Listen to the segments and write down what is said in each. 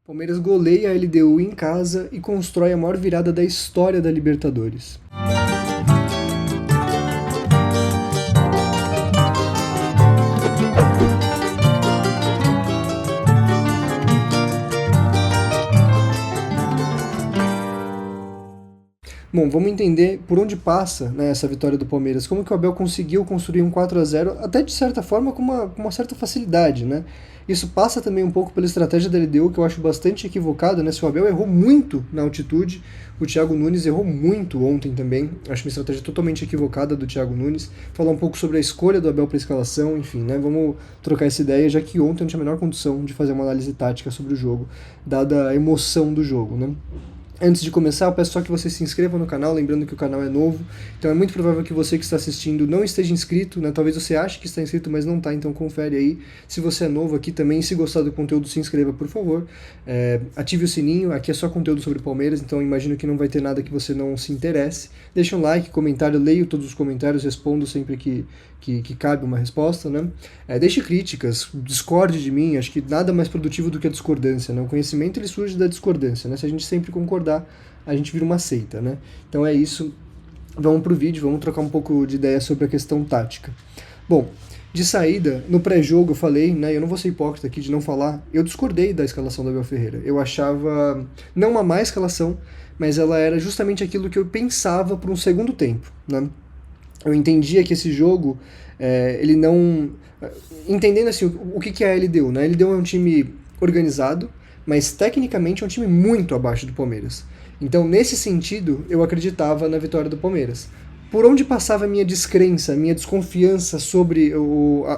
Palmeiras goleia a LDU em casa e constrói a maior virada da história da Libertadores. Bom, vamos entender por onde passa, né, essa vitória do Palmeiras. Como que o Abel conseguiu construir um 4-0, até de certa forma com uma certa facilidade, né? Isso passa também um pouco pela estratégia da LDU, que eu acho bastante equivocada, né? Se o Abel errou muito na altitude, o Thiago Nunes errou muito ontem também. Acho uma estratégia totalmente equivocada do Thiago Nunes. Falar um pouco sobre a escolha do Abel para escalação, enfim, né? Vamos trocar essa ideia, já que ontem eu não tinha a menor condição de fazer uma análise tática sobre o jogo, dada a emoção do jogo, né? Antes de começar, eu peço só que você se inscreva no canal, lembrando que o canal é novo, então é muito provável que você que está assistindo não esteja inscrito, né? Talvez você ache que está inscrito, mas não está, então confere aí. Se você é novo aqui também, se gostar do conteúdo, se inscreva, por favor. Ative o sininho, aqui é só conteúdo sobre Palmeiras, então imagino que não vai ter nada que você não se interesse. Deixa um like, comentário, leio todos os comentários, respondo sempre que cabe uma resposta, né? Deixe críticas, discorde de mim, acho que nada mais produtivo do que a discordância, né? O conhecimento ele surge da discordância, né? Se a gente sempre concordar, a gente vira uma seita, né? Então é isso, vamos pro vídeo, vamos trocar um pouco de ideia sobre a questão tática. Bom, de saída, no pré-jogo eu falei, né, eu não vou ser hipócrita aqui de não falar, eu discordei da escalação do Abel Ferreira. Eu achava, não uma má escalação, mas ela era justamente aquilo que eu pensava para um segundo tempo, né? Eu entendia que esse jogo, ele não... Entendendo assim, o que é a LDU, né? A LDU é um time organizado, mas tecnicamente é um time muito abaixo do Palmeiras. Então, nesse sentido, eu acreditava na vitória do Palmeiras. Por onde passava a minha descrença, a minha desconfiança sobre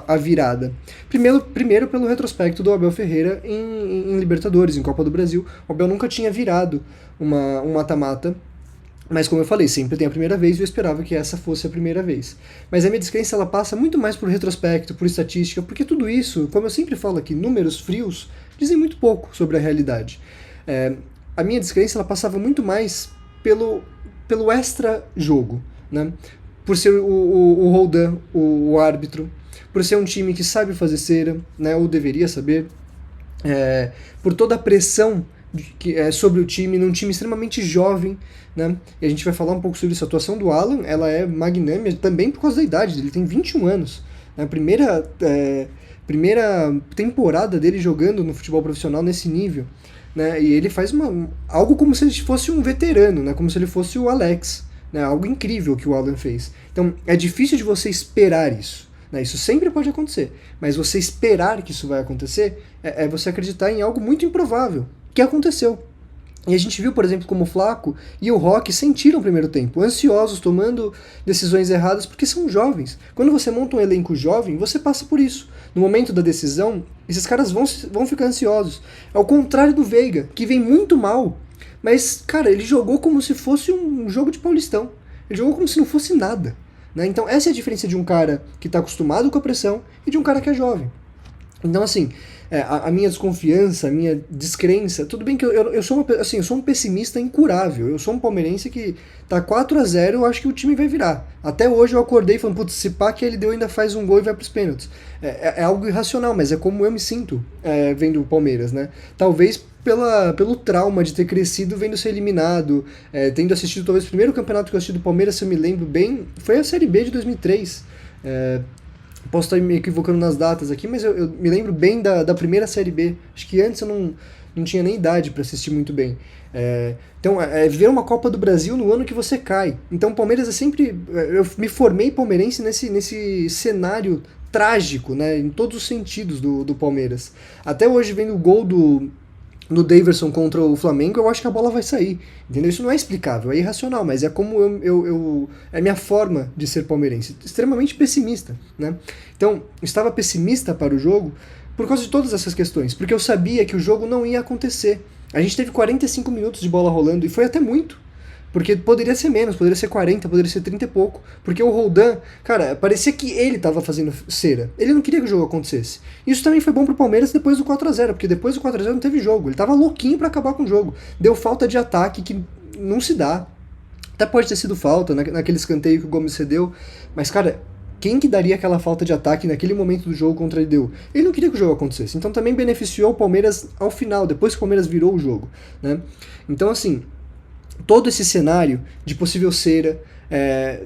a virada? Primeiro pelo retrospecto do Abel Ferreira em Libertadores, em Copa do Brasil. O Abel nunca tinha virado um mata-mata, mas como eu falei, sempre tem a primeira vez e eu esperava que essa fosse a primeira vez. Mas a minha descrença ela passa muito mais por retrospecto, por estatística, porque tudo isso, como eu sempre falo aqui, números frios dizem muito pouco sobre a realidade. A minha descrença ela passava muito mais pelo extra-jogo, né? Por ser o Roldan, o árbitro, por ser um time que sabe fazer cera, né? Ou deveria saber, por toda a pressão sobre o time, num time extremamente jovem, né? E a gente vai falar um pouco sobre isso. A atuação do Alan, ela é magnânima também por causa da idade, ele tem 21 anos. A primeira temporada dele jogando no futebol profissional nesse nível, né? E ele faz algo como se ele fosse um veterano, né? Como se ele fosse o Alex, né? Algo incrível que o Alan fez. Então é difícil de você esperar isso, né? Isso sempre pode acontecer, mas você esperar que isso vai acontecer é você acreditar em algo muito improvável, que aconteceu. E a gente viu, por exemplo, como o Flaco e o Roque sentiram o primeiro tempo, ansiosos, tomando decisões erradas, porque são jovens. Quando você monta um elenco jovem, você passa por isso. No momento da decisão, esses caras vão ficar ansiosos. Ao contrário do Veiga, que vem muito mal, mas, cara, ele jogou como se fosse um jogo de Paulistão. Ele jogou como se não fosse nada, né? Então essa é a diferença de um cara que está acostumado com a pressão e de um cara que é jovem. Então, assim, a minha desconfiança, a minha descrença, tudo bem que eu sou um pessimista incurável, eu sou um palmeirense que tá 4-0, eu acho que o time vai virar. Até hoje eu acordei falando, putz, se pá que ele deu ainda faz um gol e vai pros pênaltis. É algo irracional, mas é como eu me sinto vendo o Palmeiras, né? Talvez pelo trauma de ter crescido vendo ser eliminado, tendo assistido talvez o primeiro campeonato que eu assisti do Palmeiras, se eu me lembro bem, foi a Série B de 2003. Posso estar me equivocando nas datas aqui, mas eu me lembro bem da primeira Série B. Acho que antes eu não tinha nem idade para assistir muito bem. Então, ver uma Copa do Brasil no ano que você cai. Então, o Palmeiras é sempre... Eu me formei palmeirense nesse cenário trágico, né, em todos os sentidos do Palmeiras. Até hoje, vendo o gol no Daverson contra o Flamengo, eu acho que a bola vai sair, entendeu? Isso não é explicável, é irracional, mas é como é a minha forma de ser palmeirense, extremamente pessimista, né? Então, eu estava pessimista para o jogo por causa de todas essas questões, porque eu sabia que o jogo não ia acontecer. A gente teve 45 minutos de bola rolando, e foi até muito, porque poderia ser menos, poderia ser 40, poderia ser 30 e pouco. Porque o Roldan, cara, parecia que ele tava fazendo cera. Ele não queria que o jogo acontecesse. Isso também foi bom pro Palmeiras depois do 4-0, porque depois do 4-0 não teve jogo. Ele tava louquinho pra acabar com o jogo. Deu falta de ataque que não se dá. Até pode ter sido falta naquele escanteio que o Gomes cedeu. Mas, cara, quem que daria aquela falta de ataque naquele momento do jogo contra a LDU? Ele não queria que o jogo acontecesse, então também beneficiou o Palmeiras ao final, depois que o Palmeiras virou o jogo, né? Então, assim, todo esse cenário de possível cera,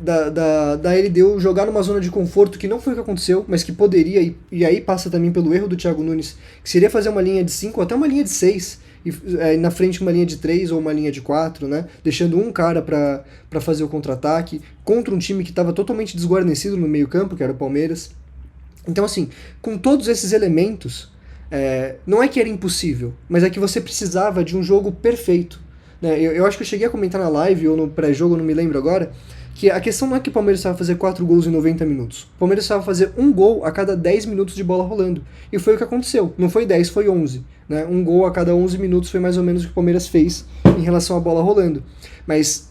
da LDU jogar numa zona de conforto, que não foi o que aconteceu, mas que poderia, e aí passa também pelo erro do Thiago Nunes, que seria fazer uma linha de 5 até uma linha de 6, e na frente uma linha de 3 ou uma linha de 4, né? Deixando um cara para fazer o contra-ataque, contra um time que estava totalmente desguarnecido no meio campo, que era o Palmeiras. Então, assim, com todos esses elementos, não é que era impossível, mas é que você precisava de um jogo perfeito. Eu acho que eu cheguei a comentar na live ou no pré-jogo, não me lembro agora, que a questão não é que o Palmeiras estava fazer 4 gols em 90 minutos. O Palmeiras estava fazer um gol a cada 10 minutos de bola rolando. E foi o que aconteceu. Não foi 10, foi 11. Né? Um gol a cada 11 minutos foi mais ou menos o que o Palmeiras fez em relação à bola rolando. Mas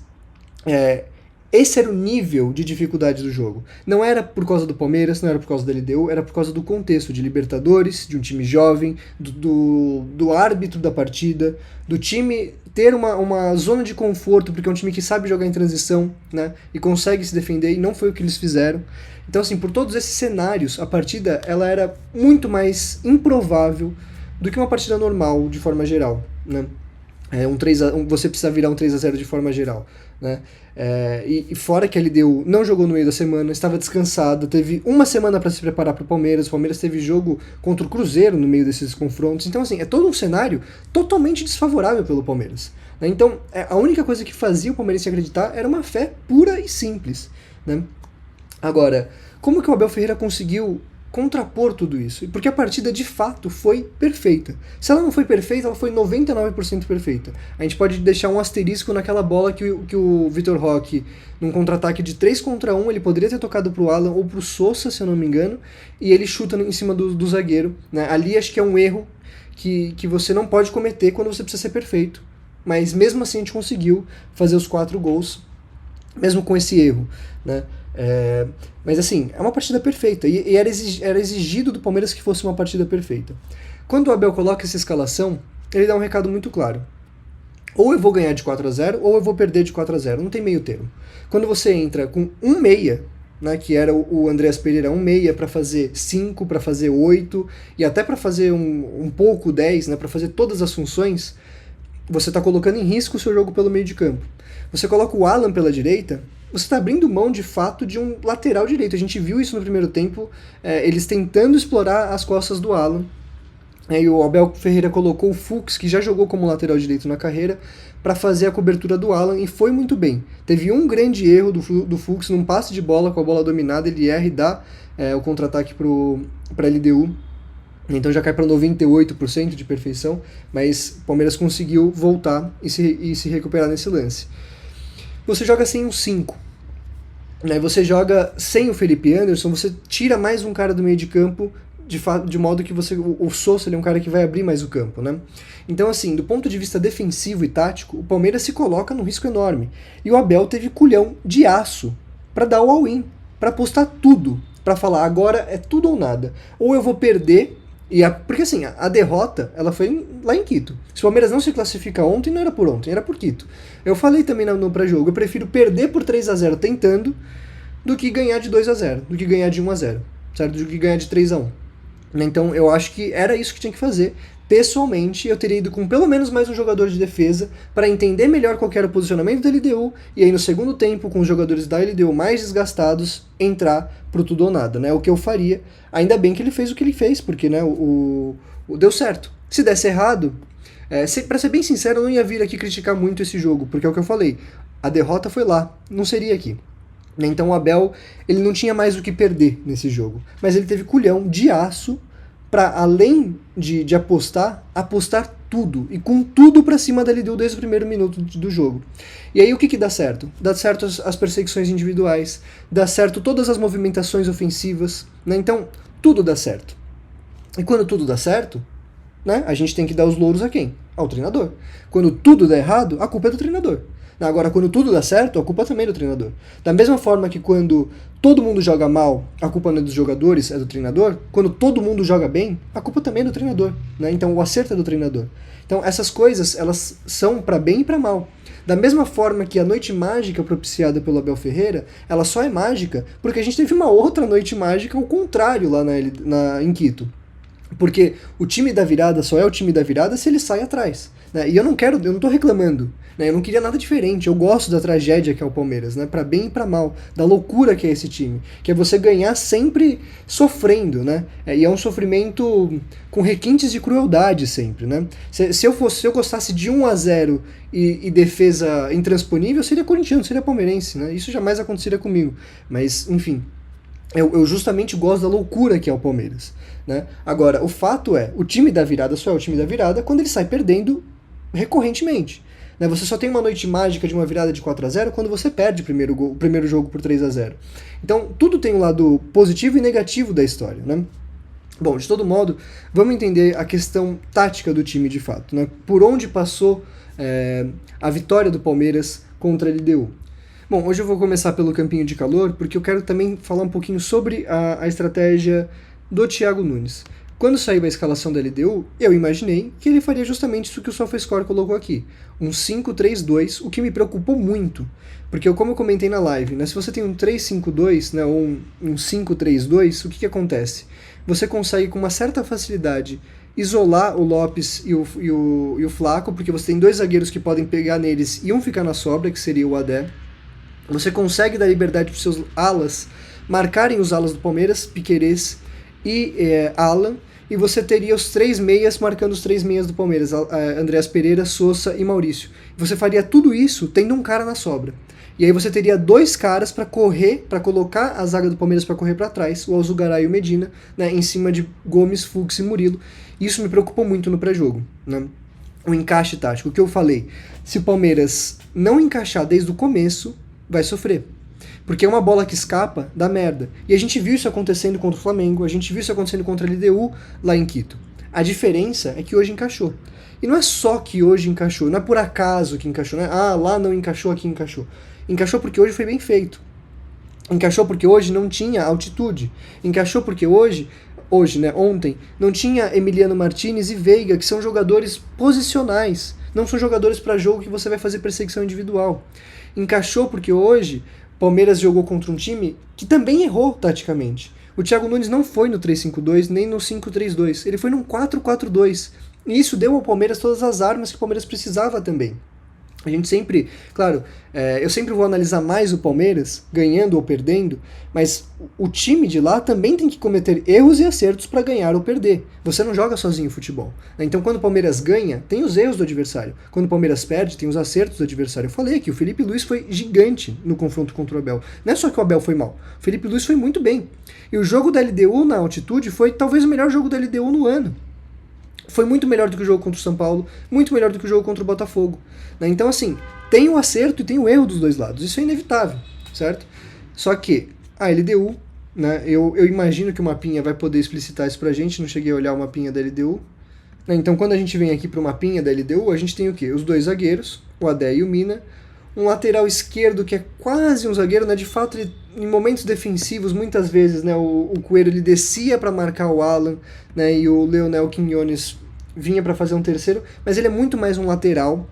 esse era o nível de dificuldade do jogo. Não era por causa do Palmeiras, não era por causa da LDU, era por causa do contexto de Libertadores, de um time jovem, do árbitro da partida, do time ter uma zona de conforto, porque é um time que sabe jogar em transição, né, e consegue se defender, e não foi o que eles fizeram. Então, assim, por todos esses cenários, a partida ela era muito mais improvável do que uma partida normal, de forma geral, né? Você precisa virar um 3-0 de forma geral, né? E fora que a LDU não jogou no meio da semana, estava descansada, teve uma semana para se preparar para o Palmeiras teve jogo contra o Cruzeiro no meio desses confrontos, então assim, é todo um cenário totalmente desfavorável pelo Palmeiras, né? Então a única coisa que fazia o Palmeiras se acreditar era uma fé pura e simples, né? Agora, como que o Abel Ferreira conseguiu contrapor tudo isso? Porque a partida de fato foi perfeita. Se ela não foi perfeita, ela foi 99% perfeita. A gente pode deixar um asterisco naquela bola que o Vitor Roque, num contra-ataque de 3 contra 1, ele poderia ter tocado pro Alan ou pro Sousa, se eu não me engano, e ele chuta em cima do zagueiro, né? Ali acho que é um erro que você não pode cometer quando você precisa ser perfeito. Mas mesmo assim a gente conseguiu fazer os 4 gols, mesmo com esse erro, né? Mas assim, é uma partida perfeita, e era exigido do Palmeiras que fosse uma partida perfeita. Quando o Abel coloca essa escalação, ele dá um recado muito claro: ou eu vou ganhar de 4-0, ou eu vou perder de 4-0, não tem meio termo. Quando você entra com um meia, né, que era o Andreas Pereira, um meia para fazer 5, para fazer 8, e até para fazer um pouco 10, né, para fazer todas as funções, você está colocando em risco o seu jogo pelo meio de campo. Você coloca o Alan pela direita, você está abrindo mão de fato de um lateral direito. A gente viu isso no primeiro tempo, eles tentando explorar as costas do Alan. E o Abel Ferreira colocou o Fux, que já jogou como lateral direito na carreira, para fazer a cobertura do Alan, e foi muito bem. Teve um grande erro do Fux num passe de bola, com a bola dominada, ele erra e dá o contra-ataque para a LDU. Então já cai para 98% de perfeição, mas o Palmeiras conseguiu voltar e se recuperar nesse lance. Você joga sem um 5, né? Você joga sem o Felipe Anderson, você tira mais um cara do meio de campo, de modo que o Sousa ele é um cara que vai abrir mais o campo, né? Então, assim, do ponto de vista defensivo e tático, o Palmeiras se coloca num risco enorme. E o Abel teve culhão de aço para dar o all-in, para apostar tudo, para falar, agora é tudo ou nada. Ou eu vou perder, porque assim, a derrota, ela foi lá em Quito. Se o Palmeiras não se classifica ontem, não era por ontem, era por Quito. Eu falei também no pré-jogo, eu prefiro perder por 3-0 tentando, do que ganhar de 2-0, do que ganhar de 1-0, certo? Do que ganhar de 3-1. Então eu acho que era isso que tinha que fazer. Pessoalmente, eu teria ido com pelo menos mais um jogador de defesa para entender melhor qual era o posicionamento da LDU, e aí no segundo tempo, com os jogadores da LDU mais desgastados, entrar pro tudo ou nada, né? O que eu faria. Ainda bem que ele fez o que ele fez, porque, né, deu certo. Se desse errado, para ser bem sincero, eu não ia vir aqui criticar muito esse jogo, porque é o que eu falei, a derrota foi lá, não seria aqui. Então o Abel, ele não tinha mais o que perder nesse jogo, mas ele teve culhão de aço para, além de apostar tudo, e com tudo para cima da LDU desde o primeiro minuto do jogo. E aí o que dá certo? Dá certo as perseguições individuais, dá certo todas as movimentações ofensivas, né? Então tudo dá certo. E quando tudo dá certo, né, a gente tem que dar os louros a quem? Ao treinador. Quando tudo dá errado, a culpa é do treinador. Agora, quando tudo dá certo, a culpa também é do treinador. Da mesma forma que quando todo mundo joga mal, a culpa não é dos jogadores, é do treinador. Quando todo mundo joga bem, a culpa também é do treinador, né? Então o acerto é do treinador. Então essas coisas, elas são para bem e para mal. Da mesma forma que a noite mágica propiciada pelo Abel Ferreira, ela só é mágica porque a gente teve uma outra noite mágica ao contrário lá em Quito. Porque o time da virada só é o time da virada se ele sai atrás, né? E eu não tô reclamando, né? Eu não queria nada diferente. Eu gosto da tragédia que é o Palmeiras, né? Para bem e para mal, da loucura que é esse time, que é você ganhar sempre sofrendo, né? E é um sofrimento com requintes de crueldade sempre, né? Se eu gostasse de 1-0 e defesa intransponível, seria corintiano, seria palmeirense, né? Isso jamais aconteceria comigo. Mas, enfim, eu justamente gosto da loucura que é o Palmeiras, né? Agora, o fato é, o time da virada só é o time da virada quando ele sai perdendo recorrentemente, né? Você só tem uma noite mágica de uma virada de 4-0 quando você perde o primeiro jogo por 3-0. Então, tudo tem um lado positivo e negativo da história, né? Bom, de todo modo, vamos entender a questão tática do time de fato, né? Por onde passou a vitória do Palmeiras contra a LDU. Bom, hoje eu vou começar pelo campinho de calor, porque eu quero também falar um pouquinho sobre a estratégia do Thiago Nunes. Quando saiu a escalação da LDU, eu imaginei que ele faria justamente isso que o SofaScore colocou aqui, um 5-3-2, o que me preocupou muito, porque como eu comentei na live, né, se você tem um 3-5-2, né, ou um 5-3-2, o que acontece? Você consegue com uma certa facilidade isolar o Lopes e o Flaco, porque você tem dois zagueiros que podem pegar neles e um ficar na sobra, que seria o Adé. Você consegue dar liberdade para os seus alas marcarem os alas do Palmeiras, Piquerez e Alan, e você teria os três meias marcando os três meias do Palmeiras, Andreas Pereira, Sousa e Maurício. Você faria tudo isso tendo um cara na sobra. E aí você teria dois caras para correr, para colocar a zaga do Palmeiras para correr para trás, o Alzugaray e o Medina, né, em cima de Gomes, Fux e Murilo. Isso me preocupou muito no pré-jogo, né? O encaixe tático, o que eu falei, se o Palmeiras não encaixar desde o começo, vai sofrer. Porque é uma bola que escapa, dá merda. E a gente viu isso acontecendo contra o Flamengo, a gente viu isso acontecendo contra a LDU lá em Quito. A diferença é que hoje encaixou. E não é só que hoje encaixou, não é por acaso que encaixou, não é, lá não encaixou, aqui encaixou. Encaixou porque hoje foi bem feito. Encaixou porque hoje não tinha altitude. Encaixou porque ontem, não tinha Emiliano Martinez e Veiga, que são jogadores posicionais. Não são jogadores para jogo que você vai fazer perseguição individual. Encaixou porque hoje Palmeiras jogou contra um time que também errou taticamente. O Thiago Nunes não foi no 3-5-2 nem no 5-3-2, ele foi num 4-4-2. E isso deu ao Palmeiras todas as armas que o Palmeiras precisava também. A gente sempre, claro, eu sempre vou analisar mais o Palmeiras, ganhando ou perdendo, mas o time de lá também tem que cometer erros e acertos para ganhar ou perder. Você não joga sozinho futebol, né? Então quando o Palmeiras ganha, tem os erros do adversário. Quando o Palmeiras perde, tem os acertos do adversário. Eu falei que o Felipe Luiz foi gigante no confronto contra o Abel. Não é só que o Abel foi mal, o Felipe Luiz foi muito bem. E o jogo da LDU na altitude foi talvez o melhor jogo da LDU no ano. Foi muito melhor do que o jogo contra o São Paulo, muito melhor do que o jogo contra o Botafogo, né? Então, assim, tem o acerto e tem o erro dos dois lados. Isso é inevitável, certo? Só que a LDU, né, eu imagino que o mapinha vai poder explicitar isso pra gente, não cheguei a olhar o mapinha da LDU. Então, quando a gente vem aqui pro mapinha da LDU, a gente tem o quê? Os dois zagueiros, o Adé e o Mina, um lateral esquerdo que é quase um zagueiro, né? De fato, ele, em momentos defensivos, muitas vezes, né, o Coelho ele descia para marcar o Alan, né, e o Leonel Quinones vinha para fazer um terceiro, mas ele é muito mais um lateral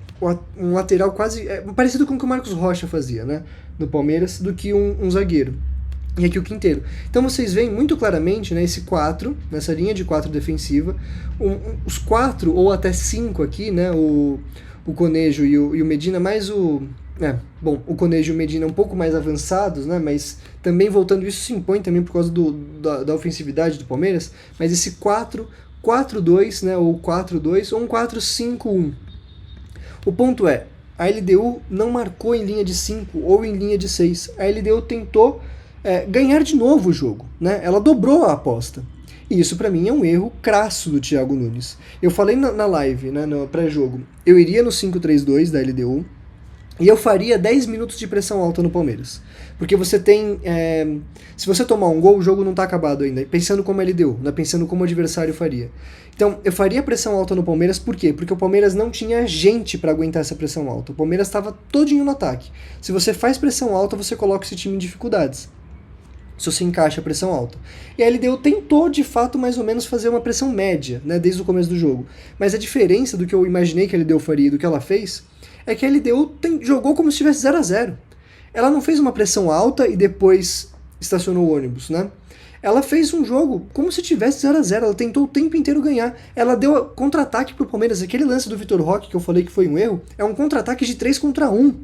quase parecido com o que o Marcos Rocha fazia, né, no Palmeiras, do que um zagueiro. E aqui o Quinteiro. Então vocês veem muito claramente, né, esse 4, nessa linha de 4 defensiva, os 4 ou até 5 aqui, né, o Conejo e o Medina, mais o Conejo e o Medina um pouco mais avançados, né, mas também voltando, isso se impõe também por causa da ofensividade do Palmeiras, mas esse 4-4-2, né, ou 4-2, ou um 4-5-1. O ponto é, a LDU não marcou em linha de 5 ou em linha de 6. A LDU tentou ganhar de novo o jogo, né, ela dobrou a aposta. E isso pra mim é um erro crasso do Thiago Nunes. Eu falei na live, né, no pré-jogo, eu iria no 5-3-2 da LDU, E eu faria 10 minutos de pressão alta no Palmeiras. Porque você tem... se você tomar um gol, o jogo não tá acabado ainda. Pensando como ele deu, né? Pensando como o adversário faria. Então, eu faria pressão alta no Palmeiras, por quê? Porque o Palmeiras não tinha gente para aguentar essa pressão alta. O Palmeiras estava todinho no ataque. Se você faz pressão alta, você coloca esse time em dificuldades. Se você encaixa a pressão alta. E a LDU tentou, de fato, mais ou menos fazer uma pressão média, né, desde o começo do jogo. Mas a diferença do que eu imaginei que a LDU faria e do que ela fez, é que a LDU jogou como se estivesse 0-0. Ela não fez uma pressão alta e depois estacionou o ônibus, né? Ela fez um jogo como se tivesse 0-0, ela tentou o tempo inteiro ganhar. Ela deu contra-ataque pro Palmeiras. Aquele lance do Vitor Roque, que eu falei que foi um erro, é um contra-ataque de 3-1.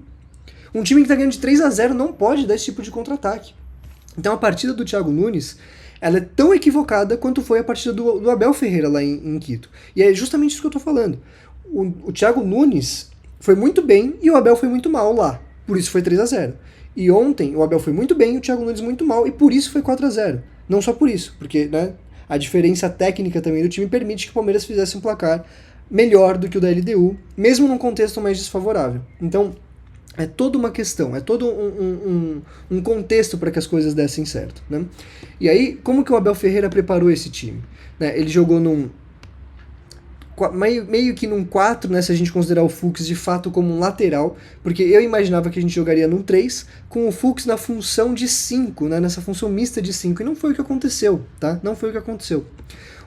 Um time que tá ganhando de 3-0 não pode dar esse tipo de contra-ataque. Então a partida do Thiago Nunes, ela é tão equivocada quanto foi a partida do Abel Ferreira lá em Quito. E é justamente isso que eu tô falando. O Thiago Nunes foi muito bem e o Abel foi muito mal lá. Por isso foi 3-0. E ontem o Abel foi muito bem e o Thiago Nunes muito mal, e por isso foi 4-0. Não só por isso, porque, né, a diferença técnica também do time permite que o Palmeiras fizesse um placar melhor do que o da LDU, mesmo num contexto mais desfavorável. Então, é toda uma questão, é todo um contexto para que as coisas dessem certo, né? E aí, como que o Abel Ferreira preparou esse time? Né, ele jogou meio que num 4, né, se a gente considerar o Fux de fato como um lateral, porque eu imaginava que a gente jogaria num 3, com o Fux na função de 5, né, nessa função mista de 5, e não foi o que aconteceu, tá? Não foi o que aconteceu.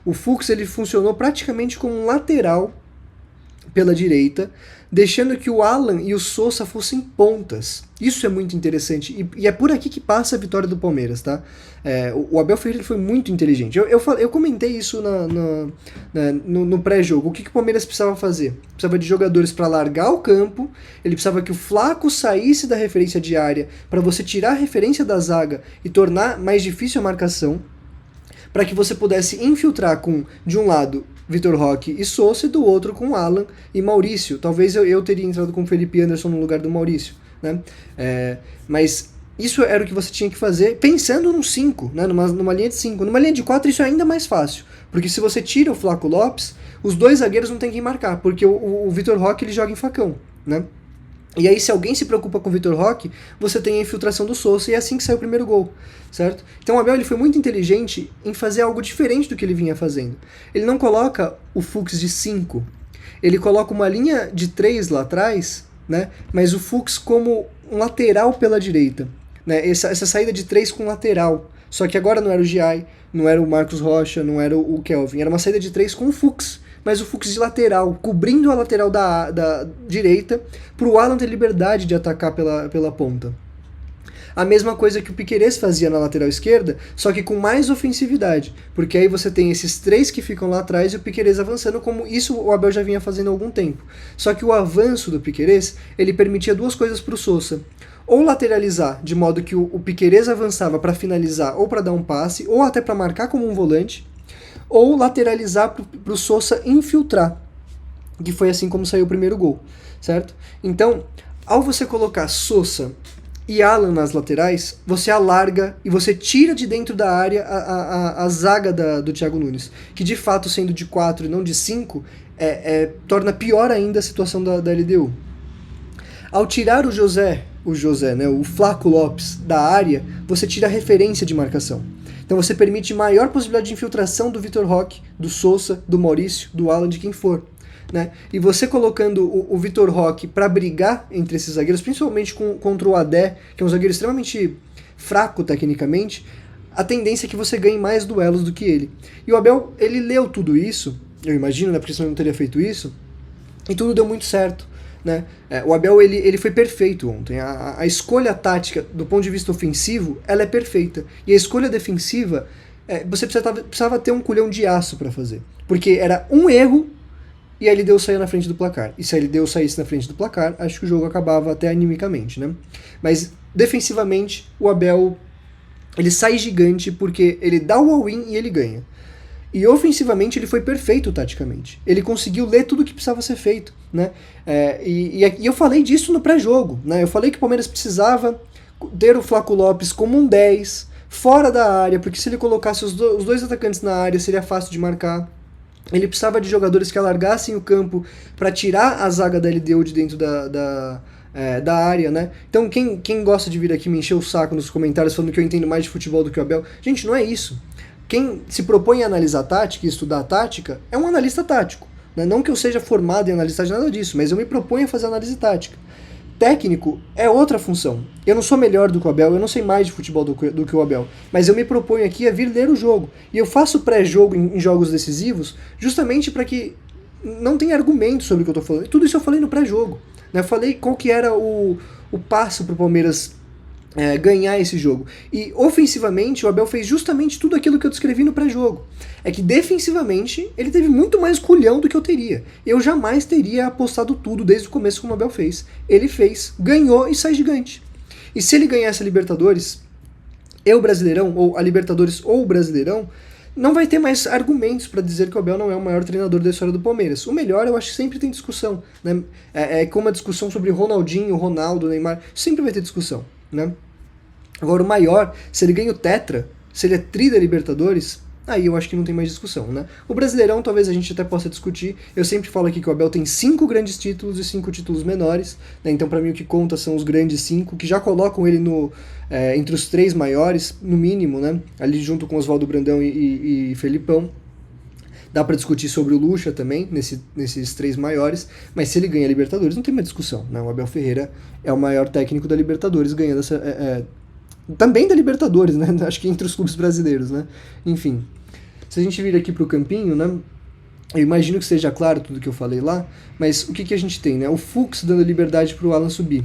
O Fux, ele funcionou praticamente como um lateral pela direita, deixando que o Alan e o Sousa fossem pontas. Isso é muito interessante, e é por aqui que passa a vitória do Palmeiras, tá? O Abel Ferreira foi muito inteligente. Eu comentei isso no pré-jogo. O que o Palmeiras precisava fazer? Precisava de jogadores para largar o campo, ele precisava que o Flaco saísse da referência de área para você tirar a referência da zaga e tornar mais difícil a marcação, para que você pudesse infiltrar com, de um lado, Vitor Roque e Sousa, e do outro com Alan e Maurício. Talvez eu teria entrado com o Felipe Anderson no lugar do Maurício, né? Mas isso era o que você tinha que fazer pensando num 5, né? numa linha de 5. Numa linha de 4 isso é ainda mais fácil, porque se você tira o Flaco Lopes, os dois zagueiros não tem quem marcar, porque o Vitor Roque ele joga em facão, né? E aí, se alguém se preocupa com o Vitor Roque, você tem a infiltração do Sousa, e é assim que saiu o primeiro gol, certo? Então o Abel ele foi muito inteligente em fazer algo diferente do que ele vinha fazendo. Ele não coloca o Fux de 5, ele coloca uma linha de 3 lá atrás, né? Mas o Fux como um lateral pela direita, né? Essa saída de 3 com lateral. Só que agora não era o Giai, não era o Marcos Rocha, não era o Kelvin, era uma saída de 3 com o Fux, mas o Fux de lateral, cobrindo a lateral da direita, para o Alan ter liberdade de atacar pela ponta. A mesma coisa que o Piquerez fazia na lateral esquerda, só que com mais ofensividade, porque aí você tem esses 3 que ficam lá atrás e o Piquerez avançando, como isso o Abel já vinha fazendo há algum tempo. Só que o avanço do Piquerez, ele permitia duas coisas para o Sousa: ou lateralizar, de modo que o Piquerez avançava para finalizar ou para dar um passe, ou até para marcar como um volante, ou lateralizar para o Sousa infiltrar, que foi assim como saiu o primeiro gol, certo? Então, ao você colocar Sousa e Alan nas laterais, você alarga e você tira de dentro da área a zaga do Thiago Nunes, que de fato, sendo de 4 e não de 5, torna pior ainda a situação da LDU. Ao tirar o Flaco Lopes da área, você tira a referência de marcação. Então você permite maior possibilidade de infiltração do Vitor Roque, do Sousa, do Maurício, do Alan, de quem for, né? E você colocando o Vitor Roque para brigar entre esses zagueiros, principalmente contra o Adé, que é um zagueiro extremamente fraco tecnicamente, a tendência é que você ganhe mais duelos do que ele. E o Abel, ele leu tudo isso, eu imagino, né, porque senão ele não teria feito isso, e tudo deu muito certo, né? O Abel ele foi perfeito ontem. A escolha tática do ponto de vista ofensivo, ela é perfeita, e a escolha defensiva, você precisava ter um culhão de aço para fazer, porque era um erro e a LDU saía na frente do placar, e se a LDU saísse na frente do placar, acho que o jogo acabava até animicamente, né? Mas defensivamente o Abel ele sai gigante, porque ele dá o all-in e ele ganha. E ofensivamente ele foi perfeito taticamente. Ele conseguiu ler tudo o que precisava ser feito, né? E eu falei disso no pré-jogo, né? Eu falei que o Palmeiras precisava ter o Flaco Lopes como um 10, fora da área, porque se ele colocasse os dois atacantes na área seria fácil de marcar. Ele precisava de jogadores que alargassem o campo para tirar a zaga da LDU de dentro da área, né? Então quem gosta de vir aqui me encher o saco nos comentários falando que eu entendo mais de futebol do que o Abel, gente, não é isso. Quem se propõe a analisar tática e estudar tática é um analista tático. Né? Não que eu seja formado em análise tática, nada disso, mas eu me proponho a fazer análise tática. Técnico é outra função. Eu não sou melhor do que o Abel, eu não sei mais de futebol do que o Abel, mas eu me proponho aqui a vir ler o jogo. E eu faço pré-jogo em jogos decisivos justamente para que não tenha argumento sobre o que eu estou falando. Tudo isso eu falei no pré-jogo. Né? Eu falei qual que era o passo para o Palmeiras ganhar esse jogo. E ofensivamente o Abel fez justamente tudo aquilo que eu descrevi no pré-jogo. É que defensivamente ele teve muito mais culhão do que eu teria. Eu jamais teria apostado tudo desde o começo como o Abel fez. Ele fez, ganhou e sai gigante. E se ele ganhasse a Libertadores e o Brasileirão, ou a Libertadores ou o Brasileirão, não vai ter mais argumentos para dizer que o Abel não é o maior treinador da história do Palmeiras. O melhor, eu acho que sempre tem discussão. Né? É como a discussão sobre Ronaldinho, Ronaldo, Neymar. Sempre vai ter discussão. Né? Agora, o maior, se ele ganha o Tetra, se ele é tri da Libertadores, aí eu acho que não tem mais discussão, né? O Brasileirão talvez a gente até possa discutir. Eu sempre falo aqui que o Abel tem 5 grandes títulos e 5 títulos menores, né? Então para mim o que conta são os grandes 5, que já colocam ele entre os 3 maiores, no mínimo, né? Ali junto com Oswaldo Brandão e Felipão. Dá para discutir sobre o Lucha também, nesses 3 maiores, mas se ele ganha a Libertadores não tem mais discussão, né? O Abel Ferreira é o maior técnico da Libertadores, ganhando essa... também da Libertadores, né? Acho que entre os clubes brasileiros, né? Enfim, se a gente vir aqui pro campinho, né? Eu imagino que seja claro tudo que eu falei lá, mas o que a gente tem, né? O Fux dando liberdade pro Alan subir.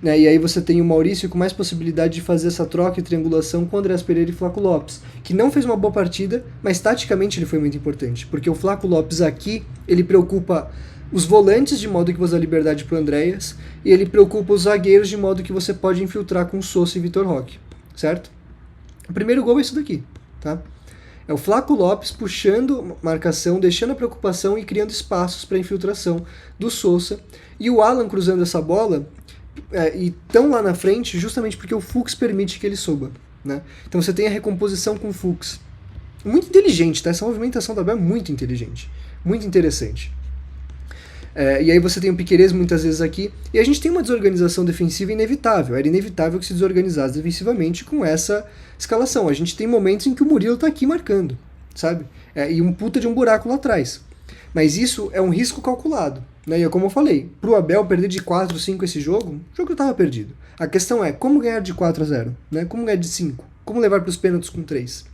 Né? E aí você tem o Maurício com mais possibilidade de fazer essa troca e triangulação com o Andreas Pereira e Flaco Lopes, que não fez uma boa partida, mas taticamente ele foi muito importante, porque o Flaco Lopes aqui, ele preocupa os volantes de modo que você dá liberdade para o Andreas, e ele preocupa os zagueiros de modo que você pode infiltrar com o Sousa e Vitor Roque, certo? O primeiro gol é isso daqui, tá? É o Flaco Lopes puxando marcação, deixando a preocupação e criando espaços para infiltração do Sousa, e o Alan cruzando essa bola e tão lá na frente justamente porque o Fux permite que ele suba, né? Então você tem a recomposição com o Fux. Muito inteligente, tá? Essa movimentação da Abel é muito inteligente, muito interessante. E aí você tem o Piquerez muitas vezes aqui, e a gente tem uma desorganização defensiva inevitável. Era inevitável que se desorganizasse defensivamente com essa escalação. A gente tem momentos em que o Murilo tá aqui marcando, sabe? E um puta de um buraco lá atrás. Mas isso é um risco calculado. Né? E como eu falei, pro Abel perder de 4-5 esse jogo, o jogo estava perdido. A questão é como ganhar de 4-0, né? Como ganhar de 5, como levar para os pênaltis com 3.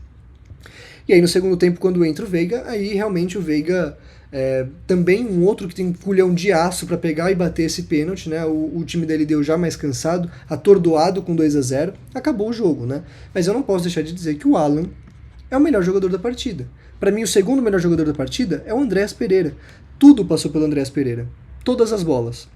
E aí no segundo tempo, quando entra o Veiga, aí realmente o Veiga também um outro que tem um culhão de aço para pegar e bater esse pênalti, né? O time dele deu já mais cansado, atordoado com 2-0, acabou o jogo, né? Mas eu não posso deixar de dizer que o Alan é o melhor jogador da partida. Para mim, o segundo melhor jogador da partida é o Andreas Pereira. Tudo passou pelo Andreas Pereira. Todas as bolas.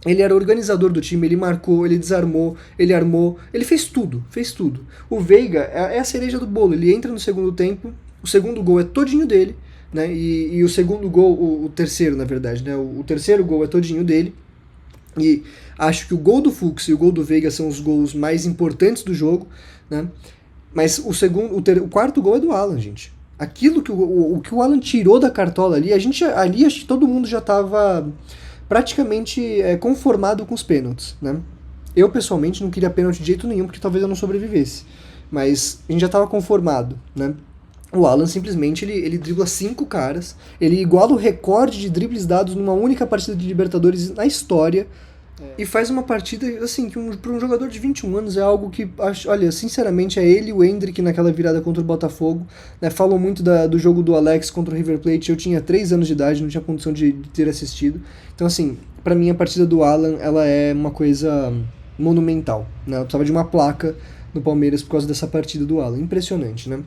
Ele era organizador do time, ele marcou, ele desarmou, ele armou, ele fez tudo, fez tudo. O Veiga é a cereja do bolo, ele entra no segundo tempo, o segundo gol é todinho dele, né? E o segundo gol, o terceiro na verdade, né? O terceiro gol é todinho dele. E acho que o gol do Fux e o gol do Veiga são os gols mais importantes do jogo, né? Mas o quarto gol é do Alan, gente. Aquilo que o que o Alan tirou da cartola ali, acho que todo mundo já estava praticamente conformado com os pênaltis, né? Eu, pessoalmente, não queria pênalti de jeito nenhum, porque talvez eu não sobrevivesse. Mas a gente já estava conformado, né? O Alan simplesmente, ele dribla 5 caras, ele iguala o recorde de dribles dados numa única partida de Libertadores na história, e faz uma partida, assim, que para um jogador de 21 anos é algo que, olha, sinceramente, é ele e o Endrick naquela virada contra o Botafogo, né? Falam muito do jogo do Alex contra o River Plate, eu tinha 3 anos de idade, não tinha condição de ter assistido. Então, assim, pra mim a partida do Alan, ela é uma coisa monumental, né? Eu precisava de uma placa no Palmeiras por causa dessa partida do Alan, impressionante, né?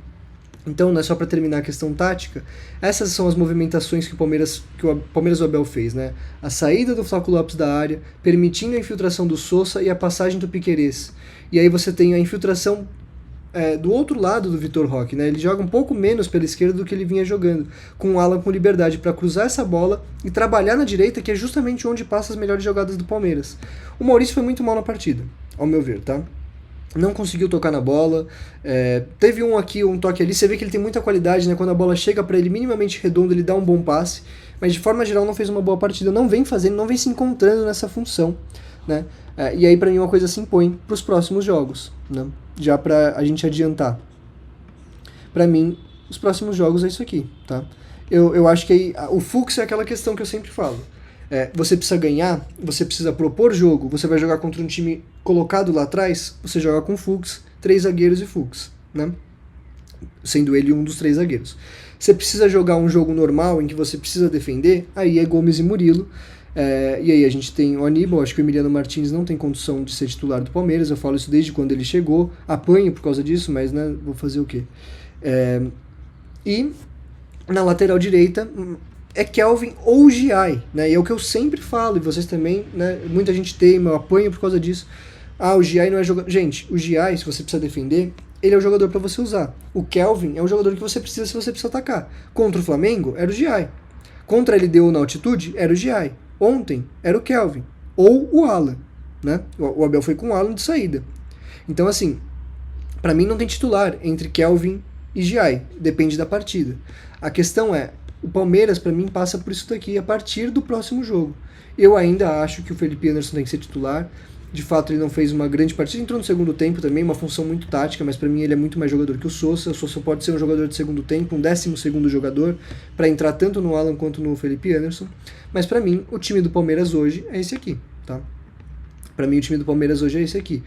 Então, né, só para terminar a questão tática, essas são as movimentações que o Palmeiras e o Abel fez, né? A saída do Flaco Lopes da área, permitindo a infiltração do Sousa e a passagem do Piquerez. E aí você tem a infiltração do outro lado do Vitor Roque, né? Ele joga um pouco menos pela esquerda do que ele vinha jogando, com o Alan com liberdade para cruzar essa bola e trabalhar na direita, que é justamente onde passa as melhores jogadas do Palmeiras. O Maurício foi muito mal na partida, ao meu ver, tá? Não conseguiu tocar na bola, teve um toque ali, você vê que ele tem muita qualidade, né? Quando a bola chega para ele minimamente redondo, ele dá um bom passe, mas de forma geral não fez uma boa partida, não vem se encontrando nessa função. né? E aí, para mim, uma coisa se impõe para os próximos jogos, né? Já para a gente adiantar. Para mim, os próximos jogos é isso aqui, tá? Eu acho que aí, o fluxo é aquela questão que eu sempre falo. Você precisa ganhar, você precisa propor jogo, você vai jogar contra um time colocado lá atrás, você joga com Fuchs, 3 zagueiros e Fuchs, né? Sendo ele um dos 3 zagueiros. Você precisa jogar um jogo normal em que você precisa defender, aí é Gomes e Murilo. E aí a gente tem o Aníbal, acho que o Emiliano Martins não tem condição de ser titular do Palmeiras, eu falo isso desde quando ele chegou, apanho por causa disso, mas né, vou fazer o quê? E na lateral direita é Kelvin ou Giai, né? E é o que eu sempre falo, e vocês também, né? Muita gente teima, eu apanho por causa disso. O Giai não é jogador. Gente, o Giai, se você precisa defender, ele é o jogador para você usar. O Kelvin é o jogador que você precisa se você precisa atacar. Contra o Flamengo, era o Giai. Contra a LDU na altitude, era o Giai. Ontem, era o Kelvin. Ou o Alan, né? O Abel foi com o Alan de saída. Então, assim, para mim não tem titular entre Kelvin e Giai. Depende da partida. A questão é, o Palmeiras, para mim, passa por isso daqui a partir do próximo jogo. Eu ainda acho que o Felipe Anderson tem que ser titular. De fato, ele não fez uma grande partida. Entrou no segundo tempo também, uma função muito tática, mas para mim ele é muito mais jogador que o Sousa. O Sousa pode ser um jogador de segundo tempo, um 12º jogador, para entrar tanto no Alan quanto no Felipe Anderson. Mas para mim, o time do Palmeiras hoje é esse aqui, tá? Para mim, o time do Palmeiras hoje é esse aqui.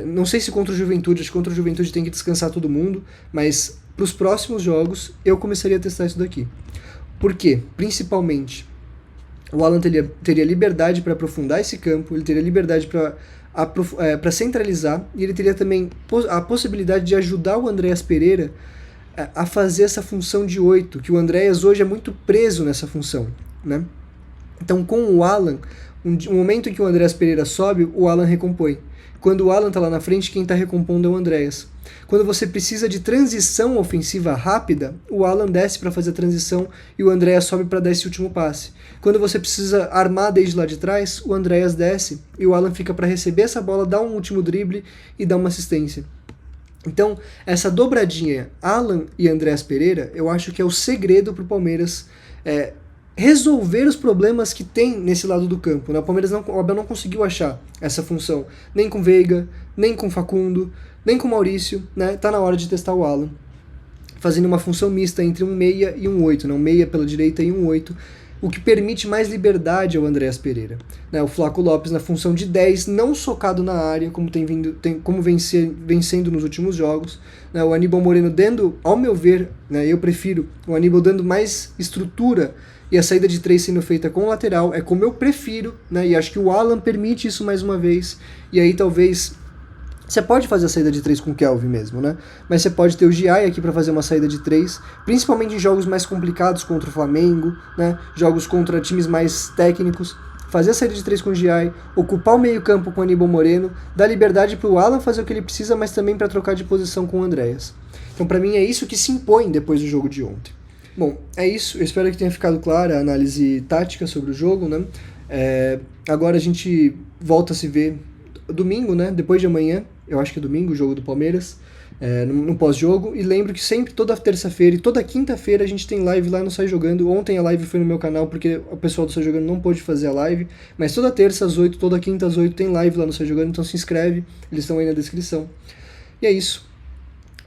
Não sei se contra o Juventude, acho que contra o Juventude tem que descansar todo mundo, mas para os próximos jogos eu começaria a testar isso daqui. Por quê? Principalmente, o Alan teria liberdade para aprofundar esse campo, ele teria liberdade para centralizar, e ele teria também a possibilidade de ajudar o Andréas Pereira a fazer essa função de 8, que o Andréas hoje é muito preso nessa função, né? Então, com o Alan, um momento em que o Andréas Pereira sobe, o Alan recompõe. Quando o Alan está lá na frente, quem está recompondo é o Andréas. Quando você precisa de transição ofensiva rápida, o Alan desce para fazer a transição e o Andréas sobe para dar esse último passe. Quando você precisa armar desde lá de trás, o Andréas desce e o Alan fica para receber essa bola, dar um último drible e dar uma assistência. Então, essa dobradinha Alan e Andréas Pereira, eu acho que é o segredo para o Palmeiras resolver os problemas que tem nesse lado do campo, né? O Abel não conseguiu achar essa função, nem com Veiga, nem com Facundo, nem com Maurício, né? Tá na hora de testar o Alan, fazendo uma função mista entre um meia e um 8, né? Um meia pela direita e um 8, o que permite mais liberdade ao Andréas Pereira, né? O Flaco Lopes na função de 10, não socado na área, como vem sendo nos últimos jogos, né? O Aníbal Moreno dando, ao meu ver, né? Eu prefiro o Aníbal dando mais estrutura e a saída de 3 sendo feita com o lateral, é como eu prefiro, né? E acho que o Alan permite isso mais uma vez, e aí talvez você pode fazer a saída de 3 com o Kelvin mesmo, né? Mas você pode ter o Giai aqui para fazer uma saída de 3, principalmente em jogos mais complicados contra o Flamengo, né? Jogos contra times mais técnicos. Fazer a saída de 3 com o Giai, ocupar o meio campo com o Aníbal Moreno, dar liberdade para o Alan fazer o que ele precisa, mas também para trocar de posição com o Andréas. Então, para mim, é isso que se impõe depois do jogo de ontem. Bom, é isso. Eu espero que tenha ficado clara a análise tática sobre o jogo, né? Agora a gente volta a se ver domingo, né? Depois de amanhã, eu acho que é domingo, o jogo do Palmeiras, no pós-jogo. E lembro que sempre, toda terça-feira e toda quinta-feira, a gente tem live lá no Sai Jogando. Ontem a live foi no meu canal, porque o pessoal do Sai Jogando não pôde fazer a live. Mas toda terça às 8, toda quinta às 8 tem live lá no Sai Jogando, então se inscreve, eles estão aí na descrição. E é isso.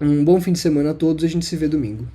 Um bom fim de semana a todos e a gente se vê domingo.